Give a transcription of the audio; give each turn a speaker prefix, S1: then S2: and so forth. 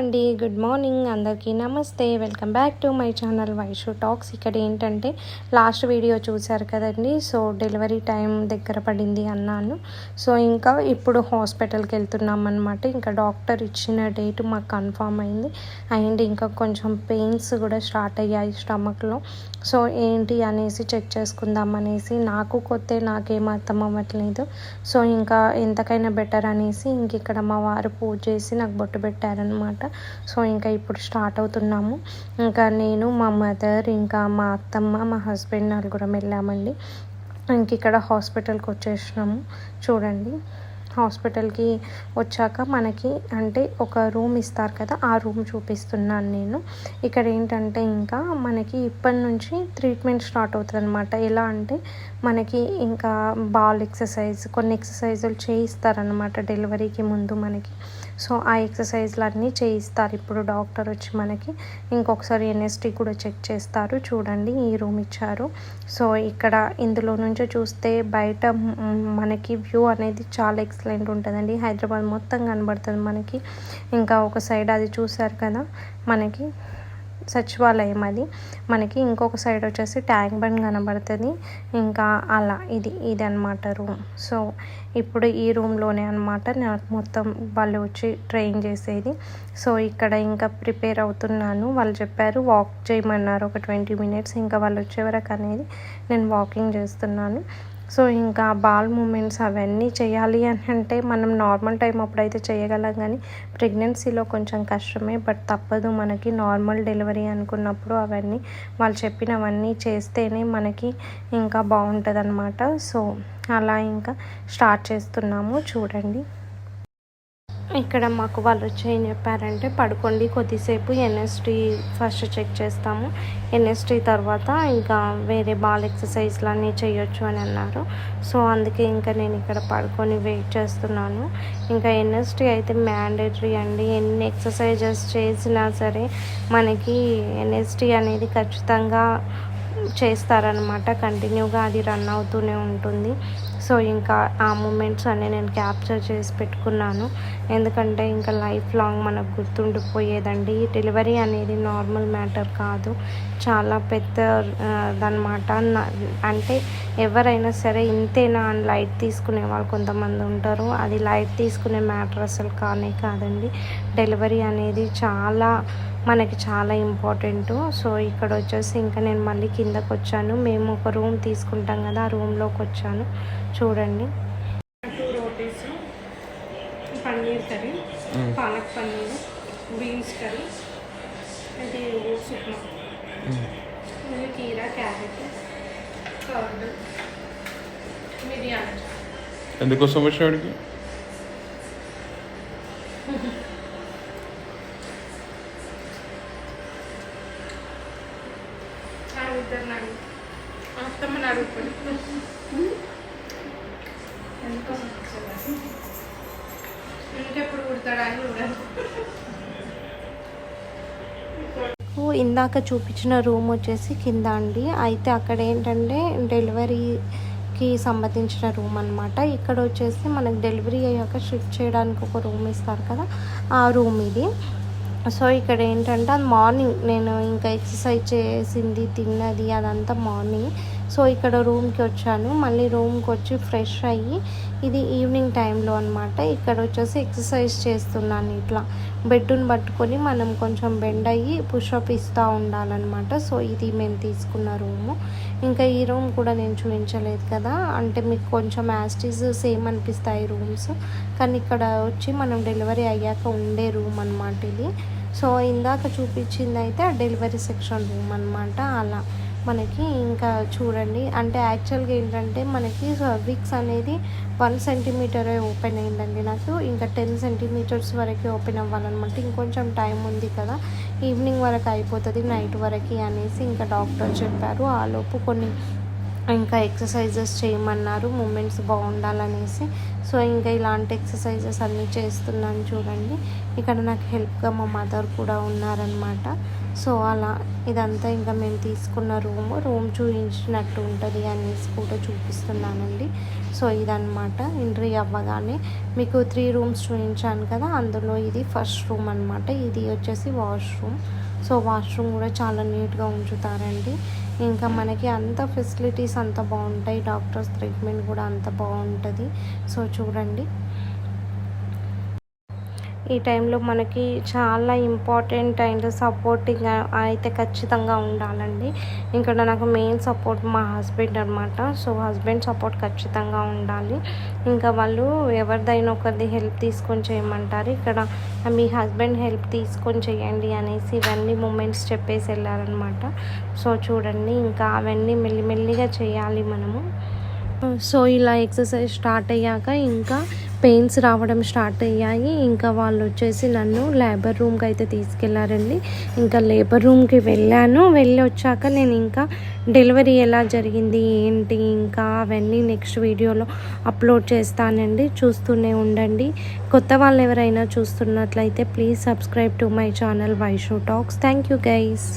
S1: అండి, good morning అందరికీ నమస్తే. Welcome back to my channel Vaishu talks. ఇక్కడ ఏంటంటే లాస్ట్ వీడియో చూశారు కదండి. సో డెలివరీ టైం దగ్గర పడింది అన్నాను. సో ఇంకా ఇప్పుడు హాస్పిటల్కి వెళ్తున్నాం అనమాట. ఇంకా డాక్టర్ ఇచ్చిన డేట్ మాకు కన్ఫామ్ అయింది. అండ్ ఇంకా కొంచెం పెయిన్స్ కూడా స్టార్ట్ అయ్యాయి స్టమక్లో. సో ఏంటి అనేసి చెక్ చేసుకుందాం అనేసి, నాకు కొత్త, నాకేం అర్థం అవ్వట్లేదు. సో ఇంకా ఎంతకైనా బెటర్ అనేసి ఇంక ఇక్కడ మా వారు పూజ చేసి నాకు బొట్టు పెట్టారనమాట. సో ఇంకా ఇప్పుడు స్టార్ట్ అవుతున్నాము. ఇంకా నేను, మా మదర్, ఇంకా మా అత్తమ్మ, మా హస్బెండ్ నలుగురం వెళ్ళామండి. ఇంక ఇక్కడ హాస్పిటల్కి వచ్చేసినాము. చూడండి, హాస్పిటల్కి వచ్చాక మనకి అంటే ఒక రూమ్ ఇస్తారు కదా, ఆ రూమ్ చూపిస్తున్నాను నేను. ఇక్కడ ఏంటంటే ఇంకా మనకి ఇప్పటి నుంచి ట్రీట్మెంట్ స్టార్ట్ అవుతుంది అనమాట. ఎలా అంటే మనకి ఇంకా బాల్ ఎక్సర్సైజ్, కొన్ని ఎక్సర్సైజులు చేయిస్తారనమాట డెలివరీకి ముందు మనకి. సో ఆ ఎక్సర్సైజ్లు అన్నీ చేయిస్తారు ఇప్పుడు డాక్టర్ వచ్చి మనకి. ఇంకొకసారి ఎన్ఎస్టీ కూడా చెక్ చేస్తారు. చూడండి, ఈ రూమ్ ఇచ్చారు. సో ఇక్కడ ఇందులో నుంచి చూస్తే బయట మనకి వ్యూ అనేది చాలా ఎక్సలెంట్ ఉంటుందండి. హైదరాబాద్ మొత్తం కనబడుతుంది మనకి. ఇంకా ఒక సైడ్ అది చూసారు కదా మనకి సచివాలయం, అది మనకి. ఇంకొక సైడ్ వచ్చేసి ట్యాంక్ బండ్ కనబడుతుంది. ఇంకా అలా ఇది అనమాట రూమ్. సో ఇప్పుడు ఈ రూమ్లోనే అనమాట నాకు మొత్తం వాళ్ళు వచ్చి ట్రైన్ చేసేది. సో ఇక్కడ ఇంకా ప్రిపేర్ అవుతున్నాను. వాళ్ళు చెప్పారు వాక్ చేయమన్నారు ఒక 20 minutes. ఇంకా వాళ్ళు వచ్చేవరకు అనేది నేను వాకింగ్ చేస్తున్నాను. సో ఇంకా బాల్ మూమెంట్స్ అవన్నీ చేయాలి అని అంటే మనం నార్మల్ టైం అప్పుడైతే చేయగలం, కానీ ప్రెగ్నెన్సీలో కొంచెం కష్టమే. బట్ తప్పదు, మనకి నార్మల్ డెలివరీ అనుకున్నప్పుడు అవన్నీ వాళ్ళు చెప్పినవన్నీ చేస్తేనే మనకి ఇంకా బాగుంటుంది అన్నమాట. సో అలా ఇంకా స్టార్ట్ చేస్తున్నాము. చూడండి, ఇక్కడ మాకు వాళ్ళు వచ్చి ఏం చెప్పారంటే, పడుకోండి కొద్దిసేపు, ఎన్ఎస్టీ ఫస్ట్ చెక్ చేస్తాము, ఎన్ఎస్టీ తర్వాత ఇంకా వేరే బాల్ ఎక్సర్సైజ్లు అన్నీ చేయొచ్చు అని అన్నారు. సో అందుకే ఇంకా నేను ఇక్కడ పడుకొని వెయిట్ చేస్తున్నాను. ఇంకా ఎన్ఎస్టీ అయితే మ్యాండేటరీ అండి. ఎన్ని ఎక్సర్సైజెస్ చేసినా సరే మనకి ఎన్ఎస్టీ అనేది ఖచ్చితంగా చేస్తారనమాట. కంటిన్యూగా అది రన్ అవుతూనే ఉంటుంది. సో ఇంకా ఆ మూమెంట్స్ అన్నీ నేను క్యాప్చర్ చేసి పెట్టుకున్నాను. ఎందుకంటే ఇంకా లైఫ్ లాంగ్ మనకు గుర్తుండిపోయేదండి. డెలివరీ అనేది నార్మల్ మ్యాటర్ కాదు, చాలా పెద్దదన్నమాట. అంటే ఎవరైనా సరే ఇంతేనా అని లైట్ తీసుకునే వాళ్ళు కొంతమంది ఉంటారు. అది లైట్ తీసుకునే మ్యాటర్ అసలు కానే కాదండి. డెలివరీ అనేది మనకి చాలా ఇంపార్టెంట్. సో ఇక్కడ వచ్చేసి ఇంకా నేను మళ్ళీ కిందకు వచ్చాను. మేము ఒక రూమ్ తీసుకుంటాం కదా, ఆ రూమ్లోకి వచ్చాను. చూడండి, 2 rotis, paneer curry, palak paneer, beans curry, ఇది ఓట్స్ ఉప్మా, కీరా, క్యారెట్, కర్డ్, బిర్యానీ.
S2: ఎందుకోసం వచ్చాడికి
S1: ఇద్దరు అత్తమ్మని అడుగుతుంది ఇంకెప్పుడు కుడతాడా అని చూడాలి. ఇందాక చూపించిన రూమ్ వచ్చేసి కింద అండి. అయితే అక్కడ ఏంటంటే డెలివరీకి సంబంధించిన రూమ్ అనమాట. ఇక్కడ వచ్చేసి మనకు డెలివరీ అయ్యాక షిఫ్ట్ చేయడానికి ఒక రూమ్ ఇస్తారు కదా, ఆ రూమ్ ఇది. సో ఇక్కడ ఏంటంటే అది మార్నింగ్ నేను ఇంకా ఎక్సర్సైజ్ చేసింది, తిన్నది అదంతా మార్నింగ్. సో ఇక్కడ రూమ్కి వచ్చాను. మళ్ళీ రూమ్కి వచ్చి ఫ్రెష్ అయ్యి, ఇది ఈవినింగ్ టైంలో అనమాట. ఇక్కడ వచ్చేసి ఎక్సర్సైజ్ చేస్తున్నాను. ఇట్లా బెడ్ని పట్టుకొని మనం కొంచెం బెండ్ అయ్యి పుషప్ ఇస్తూ ఉండాలన్నమాట. సో ఇది మేము తీసుకున్న రూము. ఇంకా ఈ రూమ్ కూడా నేను చూపించలేదు కదా, అంటే మీకు కొంచెం యాస్టీస్ సేమ్ అనిపిస్తాయి రూమ్స్, కానీ ఇక్కడ వచ్చి మనం డెలివరీ అయ్యాక ఉండే రూమ్ అనమాట ఇది. సో ఇందాక చూపించింది అయితే ఆ డెలివరీ సెక్షన్ రూమ్ అనమాట. అలా మనకి ఇంకా చూడండి, అంటే యాక్చువల్గా ఏంటంటే మనకి సర్విక్స్ అనేది 1 centimeter ఓపెన్ అయిందండి నాకు. ఇంకా 10 centimeters వరకు ఓపెన్ అవ్వాలన్నమాట. ఇంకొంచెం టైం ఉంది కదా, ఈవినింగ్ వరకు అయిపోతుంది, నైట్ వరకు అనేసి ఇంకా డాక్టర్ చెప్పారు. ఆలోపు కొన్ని ఇంకా ఎక్సర్సైజెస్ చేయమన్నారు మూమెంట్స్ బాగుండాలనేసి. సో ఇంకా ఇలాంటి ఎక్సర్సైజెస్ అన్నీ చేస్తున్నాను చూడండి. ఇక్కడ నాకు హెల్ప్గా మా మదర్ కూడా ఉన్నారనమాట. సో అలా ఇదంతా ఇంకా మేము తీసుకున్న రూమ్ చూపించినట్టు ఉంటుంది అనేసి కూడా చూపిస్తున్నానండి. సో ఇదన్నమాట ఎంట్రీ అవ్వగానే మీకు 3 రూమ్స్ చూపించాను కదా, అందులో ఇది ఫస్ట్ రూమ్ అనమాట. ఇది వచ్చేసి వాష్రూమ్. సో వాష్రూమ్ కూడా చాలా నీట్గా ఉంచుతారండి. ఇంకా మనకి అంత ఫెసిలిటీస్ అంత బాగుంటాయి, డాక్టర్స్ ట్రీట్మెంట్ కూడా అంత బాగుంటుంది. సో చూడండి, ఈ టైంలో మనకి చాలా ఇంపార్టెంట్ అండ్ సపోర్టింగ్ అయితే ఖచ్చితంగా ఉండాలండి. ఇక్కడ నాకు మెయిన్ సపోర్ట్ మా హస్బెండ్ అనమాట. సో హస్బెండ్ సపోర్ట్ ఖచ్చితంగా ఉండాలి. ఇంకా వాళ్ళు ఎవరిదైనా ఒకరిది హెల్ప్ తీసుకొని చేయమంటారు. ఇక్కడ మీ హస్బెండ్ హెల్ప్ తీసుకొని చేయండి అనేసి ఇవన్నీ మూమెంట్స్ చెప్పేసి వెళ్ళారనమాట. సో చూడండి, ఇంకా అవన్నీ మెల్లిమెల్లిగా చేయాలి మనము. సో ఇలా ఎక్సర్సైజ్ స్టార్ట్ అయ్యాక ఇంకా పెయిన్స్ రావడం స్టార్ట్ అయ్యాయి. ఇంకా వాళ్ళు వచ్చేసి నన్ను లేబర్ రూమ్కి అయితే తీసుకెళ్లారండి. ఇంకా లేబర్ రూమ్కి వెళ్ళి వచ్చాక నేను ఇంకా డెలివరీ ఎలా జరిగింది ఏంటి ఇంకా అవన్నీ నెక్స్ట్ వీడియోలో అప్లోడ్ చేస్తానండి. చూస్తూనే ఉండండి. కొత్త వాళ్ళు ఎవరైనా చూస్తున్నట్లయితే please subscribe to my channel Vaishu talks. Thank you guys.